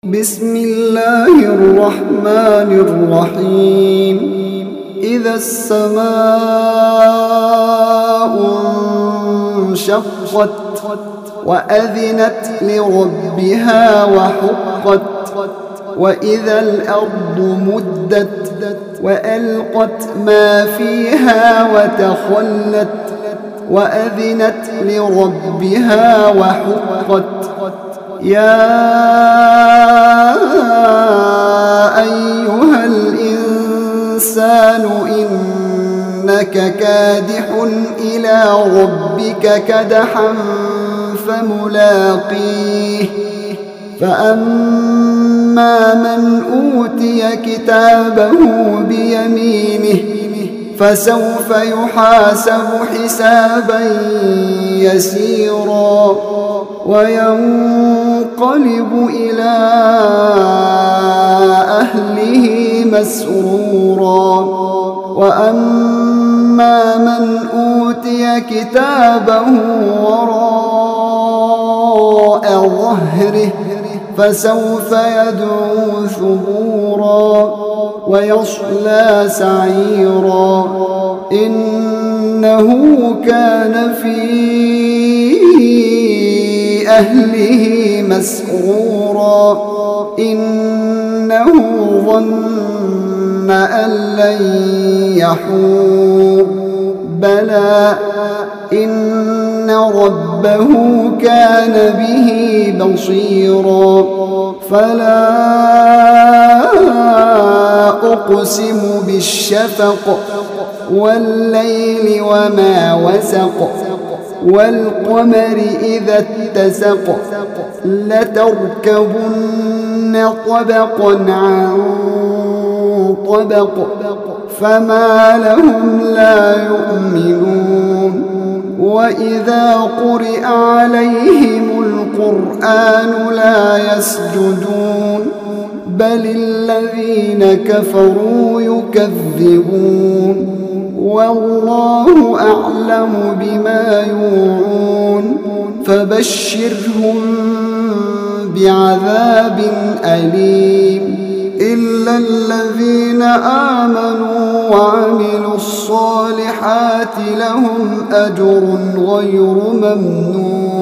بسم الله الرحمن الرحيم. إذا السماء انشقت وأذنت لربها وحقت، وإذا الأرض مدت وألقت ما فيها وتخلت وأذنت لربها وحقت. يا أيها الإنسان إنك كادح إلى ربك كدحا فملاقيه. فأما من أوتي كتابه بيمينه فسوف يحاسب حسابا يسيرا وينقلب إلى أهله مسرورا. وأما من أوتي كتابه وراء ظهره فسوف يدعو ثبورا ويصلى سعيرا. إنه كان في أهله مسرورا. إنه ظن أن لن يحور، بلى إن ربه كان به بصيرا. فلا أقسم بالشفق والليل وما وسق والقمر إذا اتسق لتركبن طبقا عن طبق فما لهم لا يؤمنون. وإذا قرئ عليهم القرآن لا يسجدون بل الذين كفروا يكذبون. والله أعلم بما يوعون فبشرهم بعذاب أليم إلا الذين آمنوا وعملوا الصالحات لهم أجر غير ممنون.